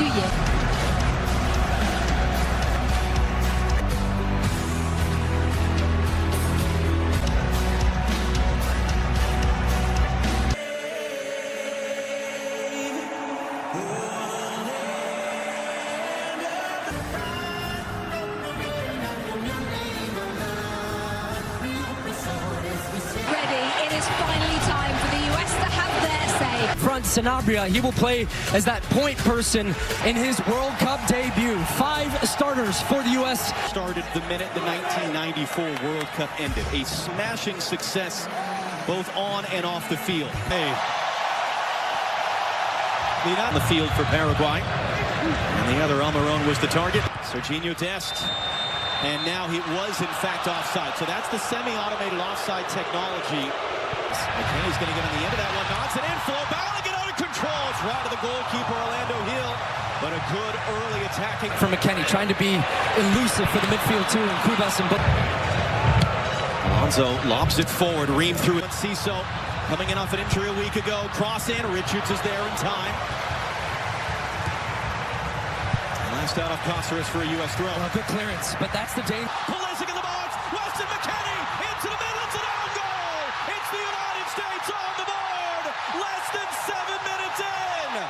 2 years. It is finally time for the US to have their say. Front Sanabria, he will play as that point person in his World Cup debut. 5 starters for the US. Started the minute the 1994 World Cup ended. A smashing success both on and off the field. Hey. On the field for Paraguay. And the other Almiron was the target. Serginho Dest. And now he was, in fact, offside. So that's the semi-automated offside technology. McKenny's going to get on the end of that one. Nods it in. Flo Balogun out of control. It's right to the goalkeeper, Orlando Hill. But a good early attacking. For McKenny, trying to be elusive for the midfield, too. And Kubas and Alonso lobs it forward. Ream through it. Ciso coming in off an injury a week ago. Cross in. Richards is there in time. Last out of Cáceres for a U.S. throw. Well, good clearance, but that's the danger. Pulisic in the box. Weston McKennie into the middle. It's an own goal. It's the United States on the board. Less than 7 minutes in.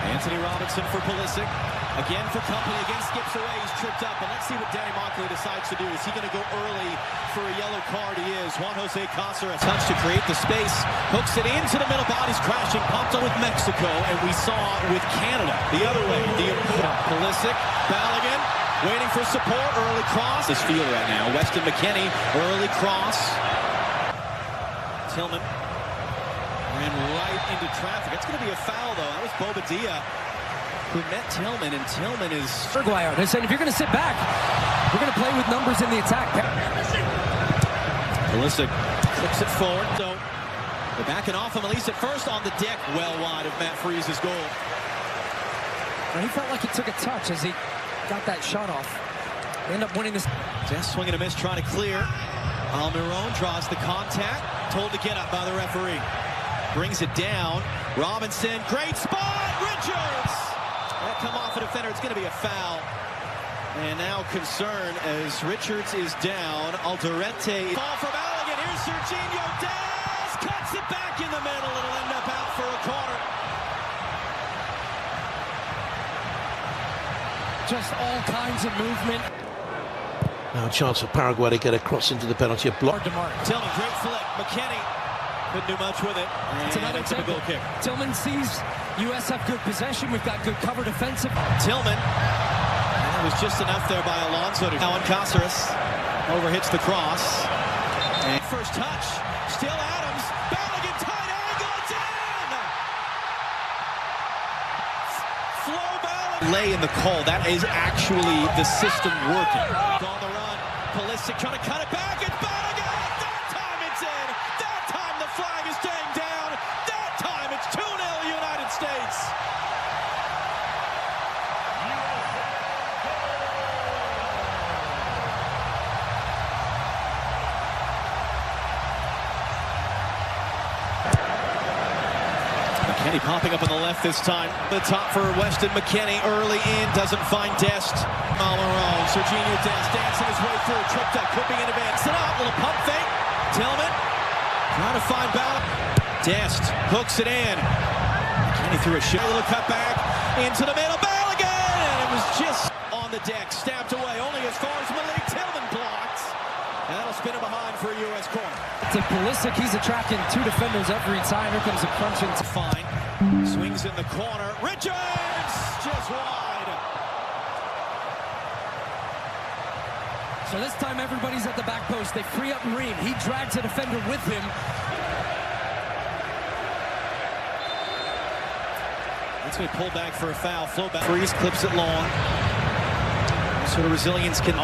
Anthony Robinson for Pulisic. Again for company. Again skips away. He's tripped up. And let's see what Danny Mockley decides to do. Is he going to go early for a yellow card? He is. Juan Jose Cáceres. Touch to create the space. Hooks it into the middle. Bodies crashing. Pumped on with Mexico. And we saw with Canada the other way. Pulisic. Balogun. Waiting for support. Early cross. This field right now. Weston McKennie. Early cross. Tillman. Ran right into traffic. It's going to be a foul, though. That was Bobadilla who met Tillman, and Tillman is... Paraguay. They're saying, if you're going to sit back, we're going to play with numbers in the attack. Pulisic flips it forward. So they're backing off him, at least at first on the deck. Well wide of Matt Freese's goal. Well, he felt like he took a touch as he got that shot off. They end up winning this. Just swing and a miss, trying to clear. Almiron draws the contact. Told to get up by the referee. Brings it down. Robinson, great spot. Richards. That'll come off a defender. It's going to be a foul. And now concern as Richards is down. Alderete. Ball from Balogun. Here's Serginho Dest. Cuts it back in the middle. It'll end up out for a corner. Just all kinds of movement. Now a chance for Paraguay to get a cross into the penalty block. Tillman, great flick. McKennie couldn't do much with it. It's another goal kick. Tillman sees U.S. have good possession. We've got good cover defensive. Tillman. And it was just enough there by Alonso to now on Cáceres. Overhits the cross. And first touch. Still Adams. Balogun tight angle. It's in! Flo Balogun. Lay in the call. That is actually the system working. On the run. Pulisic trying to cut it back. It's Balogun. That time it's in. That time the flag is staying down. That time it's 2-0 United States. McKennie popping up on the left this time. The top for Weston McKennie. Early in. Doesn't find Dest. Almiron. Serginho Dest dancing his way through. Tripped up. Clipping in advance. Sit out. Little pump fake. Tillman. Trying to find Balogun. Dest hooks it in. McKennie threw a shot. A little cut back. Into the middle. Balogun. And it was just on the deck. Stabbed away. Only as far as Malik Tillman blocked. And that'll spin him behind for a U.S. corner. To Pulisic, he's attracting 2 defenders every time. Here comes a crunch into fine. Swings in the corner. Richards just wide. So this time everybody's at the back post. They free up Ream. He drags a defender with him. It's going to pull back for a foul. Flow back. Freeze clips it long. What sort of resilience can...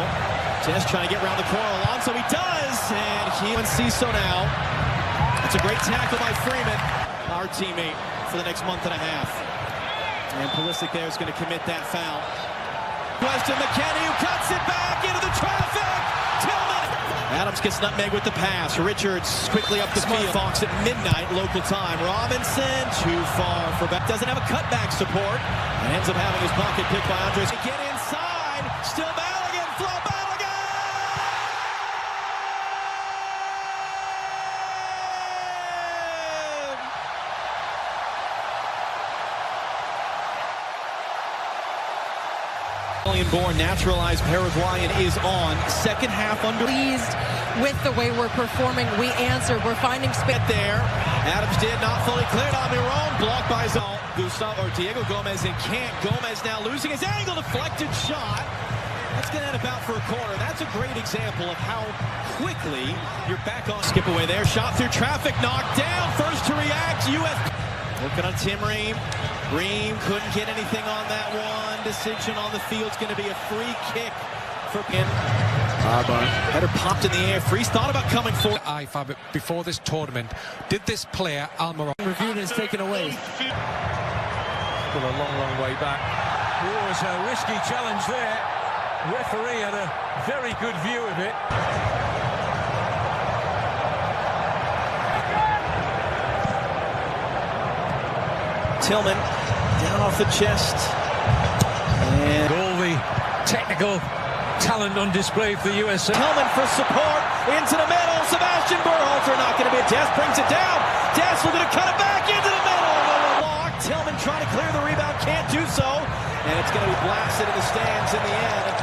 Just trying to get around the corner. Alonso, he does. And he and Ciso now. It's a great tackle by Freeman, our teammate, for the next month and a half. And Pulisic there is going to commit that foul. Weston McKennie, who cuts it back into the traffic. Adams gets nutmeg with the pass. Richards quickly up the field. Fox at midnight local time. Robinson too far for back. Doesn't have a cutback support. And ends up having his pocket picked by Andres. Get inside. Still Balogun. Flo Balogun. Born naturalized Paraguayan is on. Second half under. Pleased with the way we're performing. We answer. We're finding space there. Adams did not fully cleared. Almiron blocked by Gustavo or Diego Gomez and can't. Gomez now losing his angle. Deflected shot. That's going to end about for a corner. That's a great example of how quickly you're back on. Skip away there. Shot through traffic. Knocked down. First to react. U.S. Looking on Tim Ream. Ream couldn't get anything on that one. Decision on the field's going to be a free kick for him. Header popped in the air. Freeze thought about coming forward. IFAB before this tournament. Did this player, Almiron, Reviewed and is taken away. Still a long way back. It was a risky challenge there. Referee had a very good view of it. Tillman down off the chest. And all the technical talent on display for the USA. Tillman for support into the middle. Sebastian Berhalter not going to be a Des brings it down. Des looking to cut it back into the middle. Block. Tillman trying to clear the rebound, can't do so. And it's going to be blasted in the stands in the end.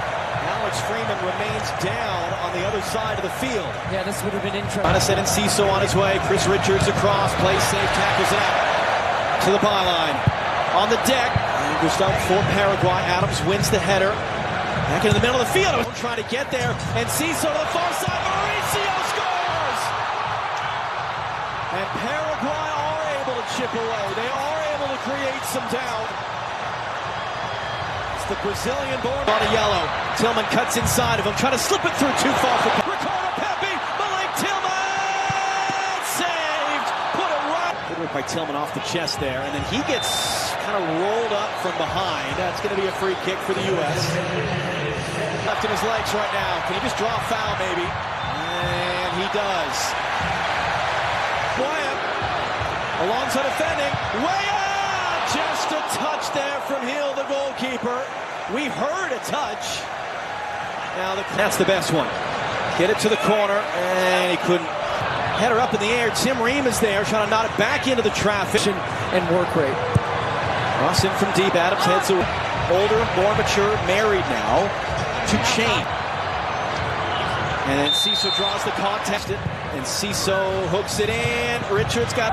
Alex Freeman remains down on the other side of the field. Yeah, this would have been interesting. Jonathan and Ciso on his way. Chris Richards across. Plays safe, tackles it out to the byline. On the deck, Gustavo for Paraguay. Adams wins the header. Back into the middle of the field. Trying to get there. And Ciso to the far side. Mauricio scores! And Paraguay are able to chip away. They are able to create some doubt. It's the Brazilian-born on a yellow. Tillman cuts inside of him. Trying to slip it through too far for Ricardo Pepi. Malik Tillman! Saved! Put it right. Good work by Tillman off the chest there. And then he gets kind of rolled up from behind. That's going to be a free kick for the U.S. Left in his legs right now. Can he just draw a foul, maybe? And he does. Wyatt, Alonso defending. Way out! Just a touch there from Hill, the goalkeeper. We heard a touch. Now that's the best one. Get it to the corner, and he couldn't. Header up in the air. Tim Ream is there, trying to knot it back into the traffic. And work rate. Cross in from deep. Adams heads away. Older, more mature, married now to Chain. And then Ciso draws the contest. And Ciso hooks it in. Richards got...